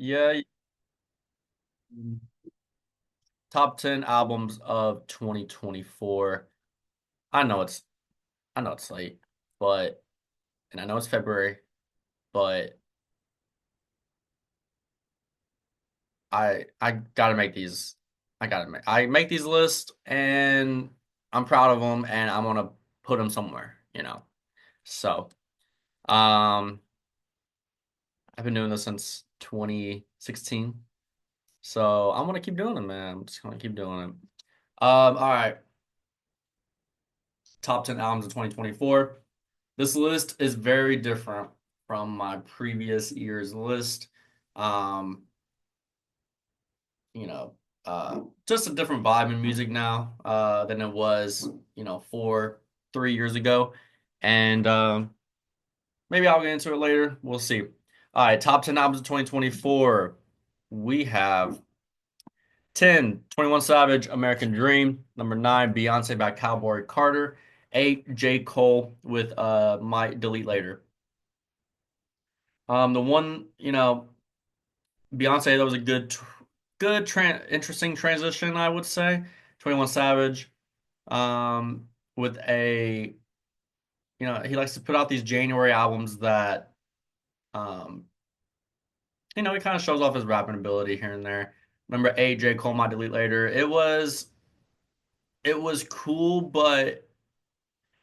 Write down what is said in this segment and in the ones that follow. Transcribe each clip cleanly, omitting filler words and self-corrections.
Yeah, top 10 albums of 2024. I know it's I know it's late, but and I know it's February, but I gotta make these. I make these lists, and I'm proud of them, and I want to put them somewhere. So, um, I've been doing this since 2016, so I'm gonna keep doing it, man. I'm just gonna keep doing it. All right, top 10 albums of 2024. This list is very different from my previous year's list. Um, you know, just a different vibe in music now than it was, 3 years ago. And maybe I'll get into it later. We'll see. All right, top 10 albums of 2024. We have 10, 21 Savage, American Dream. Number 9, Beyonce by Cowboy Carter. 8, J. Cole with Might Delete Later. The one, Beyonce, that was a interesting transition, I would say. 21 Savage, with he likes to put out these January albums that, um, he kind of shows off his rapping ability here and there. Number 8, J. Cole, My Delete Later. It was cool, but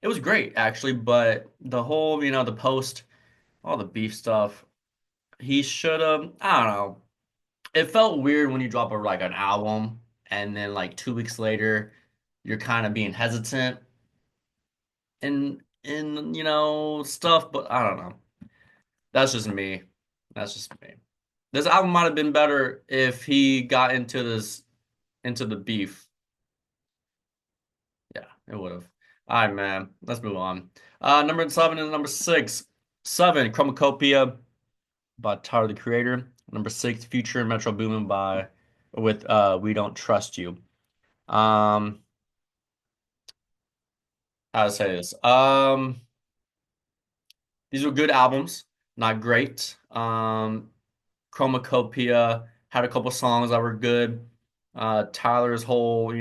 it was great actually. But the whole, the post, all the beef stuff, he should have. I don't know. It felt weird when you drop like an album and then like 2 weeks later you're kind of being hesitant in stuff, but I don't know. That's just me. That's just me. This album might have been better if he got into the beef. Yeah, it would have. All right, man. Let's move on. Number 7 and number 6. 7, Chromacopia by Tyler the Creator. Number 6, Future Metro Boomin by with We Don't Trust You. Um, how to say this? These were good albums, not great. Chromacopia had a couple songs that were good. Tyler's whole,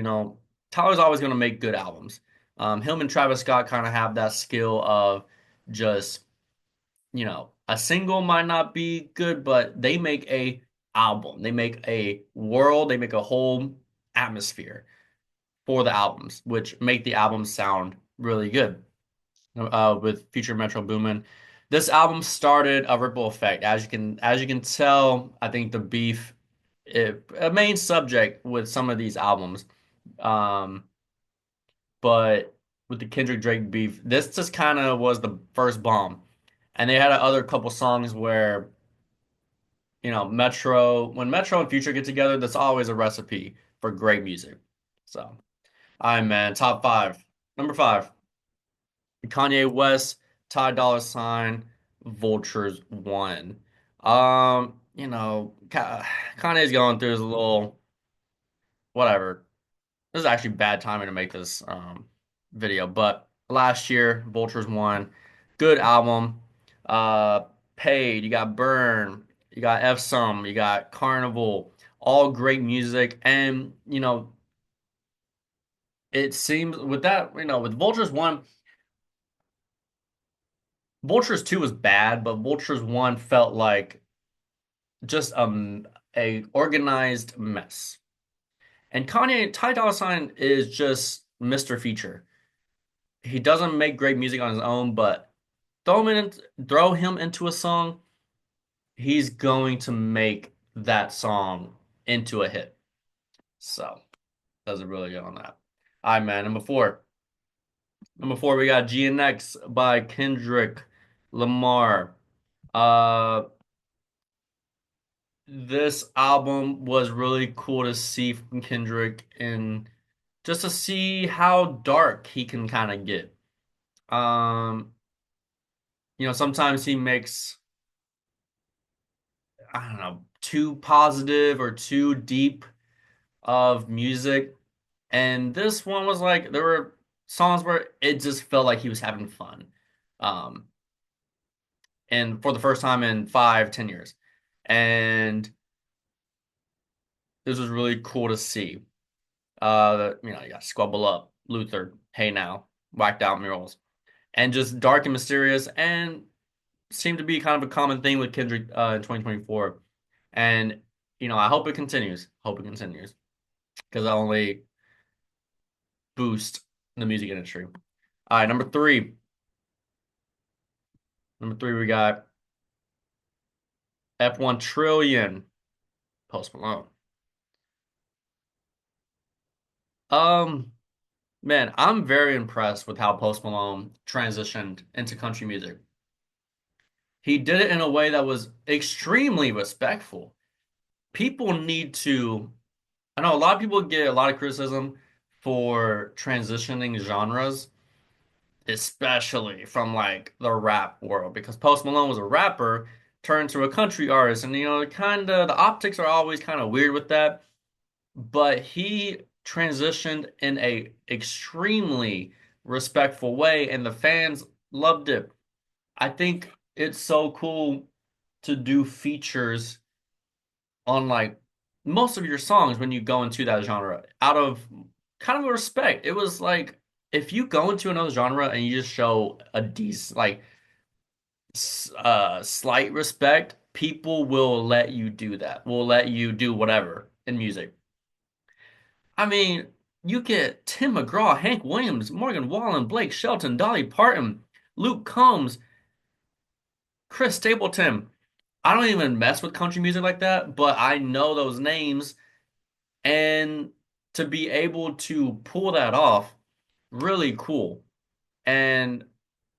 Tyler's always going to make good albums. Him and Travis Scott kind of have that skill of just, a single might not be good, but they make a album. They make a world. They make a whole atmosphere for the albums, which make the albums sound really good. With Future Metro Boomin. This album started a ripple effect. As you can tell, I think the beef a main subject with some of these albums. Um, but with the Kendrick Drake beef, this just kind of was the first bomb. And they had other couple songs where, when Metro and Future get together, that's always a recipe for great music. So, all right, man, top 5. Number 5. Kanye West, Ty Dolla Sign, Vultures one. Kanye's going through his little whatever. This is actually bad timing to make this video, but last year, Vultures one, good album. Paid, you got Burn, you got F Some, you got Carnival, all great music, and it seems with that, with Vultures one. Vultures 2 was bad, but Vultures 1 felt like just a organized mess. And Ty Dolla Sign is just Mr. Feature. He doesn't make great music on his own, but throw him into a song, he's going to make that song into a hit. So, does it really good on that. All right, man. Number 4. Number 4, we got GNX by Kendrick Lamar. Uh, this album was really cool to see from Kendrick and just to see how dark he can kind of get. Um, sometimes he makes, I don't know, too positive or too deep of music. And this one was like, there were songs where it just felt like he was having fun. Um, and for the first time in 5, 10 years. And This was really cool to see. You got Squabble Up, Luther, Hey Now, Whacked Out Murals, and just dark and mysterious, and seemed to be kind of a common thing with Kendrick in 2024. And I hope it continues. Hope it continues because I only boost the music industry. All right, number three. Number three, we got F1 Trillion, Post Malone. Um, man, I'm very impressed with how Post Malone transitioned into country music. He did it in a way that was extremely respectful. People need to, I know a lot of people get a lot of criticism for transitioning genres, especially from like the rap world, because Post Malone was a rapper turned to a country artist, and kind of the optics are always kind of weird with that. But he transitioned in a extremely respectful way, and the fans loved it. I think it's so cool to do features on like most of your songs when you go into that genre out of kind of a respect. It was like if you go into another genre and you just show a decent like slight respect, people will let you do that. Will let you do whatever in music. I mean, you get Tim McGraw, Hank Williams, Morgan Wallen, Blake Shelton, Dolly Parton, Luke Combs, Chris Stapleton. I don't even mess with country music like that, but I know those names, and to be able to pull that off, really cool. And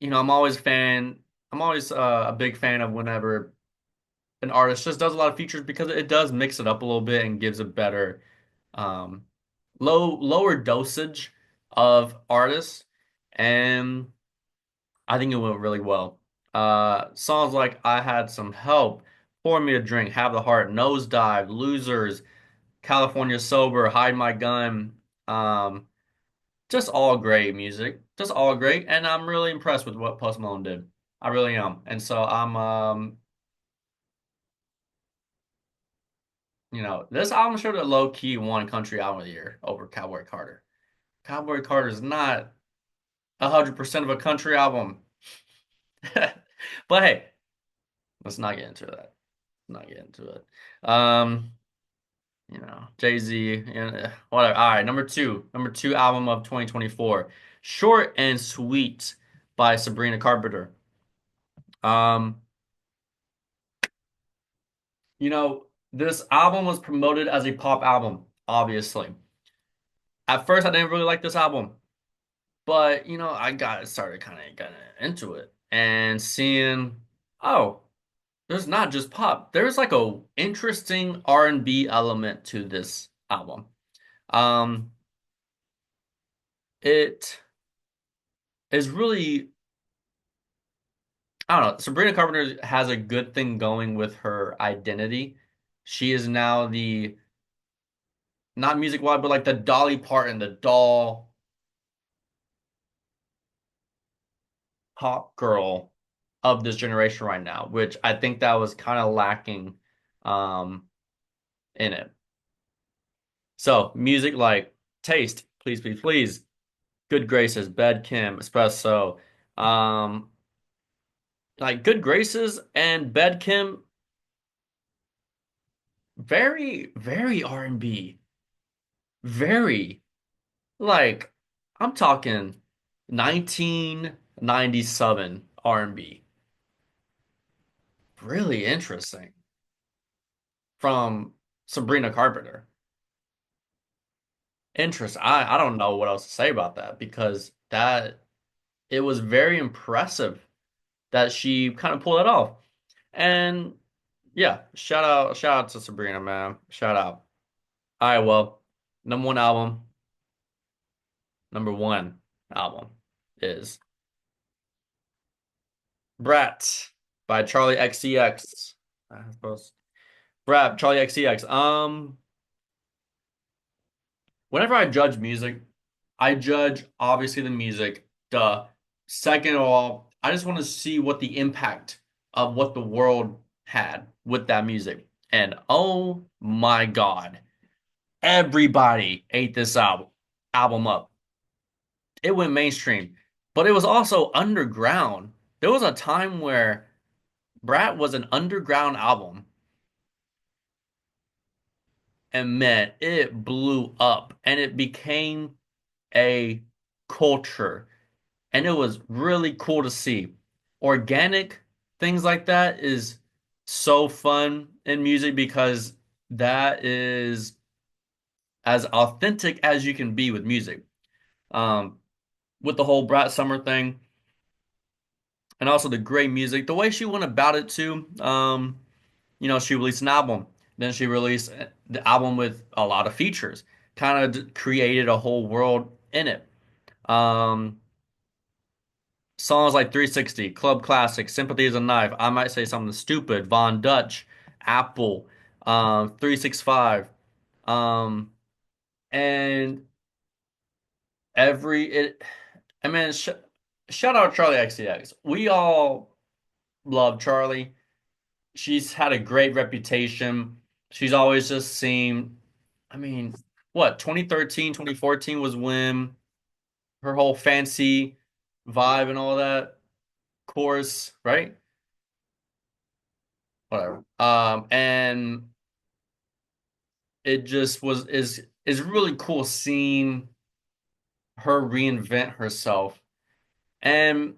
I'm always I'm always a big fan of whenever an artist just does a lot of features because it does mix it up a little bit and gives a better um, lower dosage of artists, and I think it went really well. Songs like "I Had Some Help," "Pour Me a Drink," "Have the Heart," "Nosedive," "Losers," "California Sober," "Hide My Gun," just all great music, just all great, and I'm really impressed with what Post Malone did. I really am, and so this album showed a low key one country album of the year over Cowboy Carter. Cowboy Carter is not 100% of a country album. But hey, let's not get into that. Not get into it. Jay-Z, whatever. All right, number two album of 2024, Short and Sweet by Sabrina Carpenter. Um, this album was promoted as a pop album, obviously. At first, I didn't really like this album, but I got started kind of getting into it and seeing, oh, there's not just pop. There's like a interesting R&B element to this album. Um, it is really, I don't know. Sabrina Carpenter has a good thing going with her identity. She is now the, not music wise, but like the Dolly Parton, the doll pop girl of this generation right now, which I think that was kind of lacking um in it. So music like Taste, Please Please Please, Good Graces, Bed Kim, Espresso, um like Good Graces and Bed Kim, very very R&B, very like I'm talking 1997 R&B. Really interesting from Sabrina Carpenter. Interesting. I don't know what else to say about that because that it was very impressive that she kind of pulled it off. And yeah, shout out to Sabrina, man. Shout out. All right, well, number one album, number one album is Brat by Charlie XCX. I suppose Brat, Charlie XCX. Whenever I judge music, I judge obviously the music. Duh. Second of all, I just want to see what the impact of what the world had with that music. And oh my God, Everybody ate this album up. It went mainstream, but it was also underground. There was a time where Brat was an underground album, and man, it blew up and it became a culture. And it was really cool to see. Organic things like that is so fun in music because that is as authentic as you can be with music. Um, with the whole Brat Summer thing and also the great music, the way she went about it too. She released an album, then she released the album with a lot of features, kind of created a whole world in it. Um, Songs like 360, Club Classic, Sympathy is a Knife. I might say something stupid. Von Dutch, Apple, 365. Um, and every it I mean shout out Charlie XCX. We all love Charlie. She's had a great reputation. She's always just seemed, I mean, what, 2013, 2014 was when her whole fancy vibe and all that chorus, right? Whatever. And it just is really cool seeing her reinvent herself and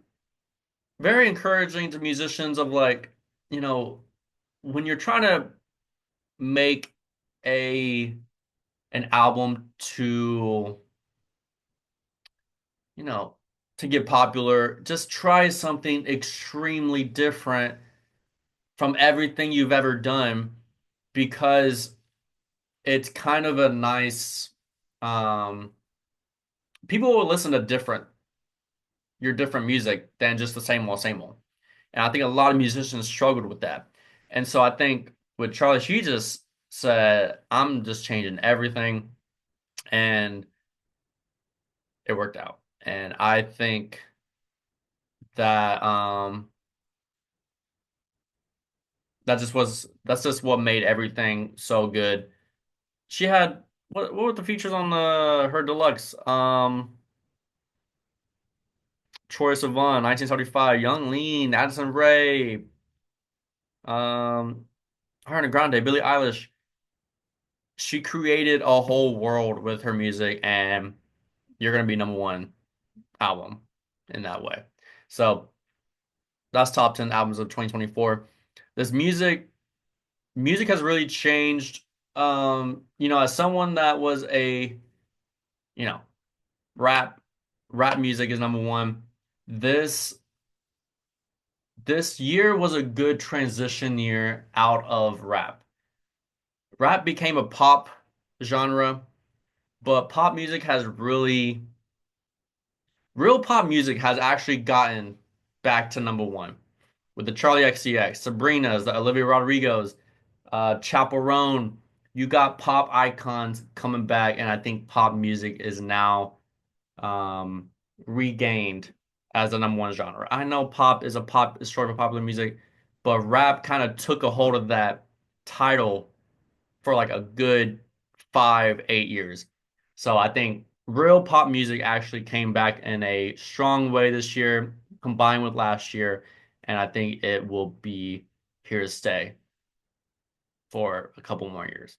very encouraging to musicians of like, you know, when you're trying to make a an album you know, to get popular, just try something extremely different from everything you've ever done because it's kind of a nice um people will listen to your different music than just the same old same old. And I think a lot of musicians struggled with that. And so I think with Charlie, she just said, I'm just changing everything and it worked out. And I think that that's just what made everything so good. She had what were the features on the her deluxe? Troye Sivan, 1975, Young Lean, Addison Rae, Ariana Grande, Billie Eilish. She created a whole world with her music, and you're gonna be number one album in that way. So that's top 10 albums of 2024. This music has really changed. As someone that was you know, rap rap music is number one. This this year was a good transition year out of rap. Rap became a pop genre, but pop music has real pop music has actually gotten back to number one with the Charlie XCX, Sabrina's, the Olivia Rodrigo's, Chaperone. You got pop icons coming back, and I think pop music is now um, regained as the number one genre. I know pop is short of popular music, but rap kind of took a hold of that title for like a good 5, 8 years. So I think real pop music actually came back in a strong way this year, combined with last year, and I think it will be here to stay for a couple more years.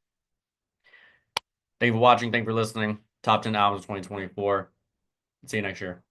Thank you for watching. Thank you for listening. Top 10 albums 2024. See you next year.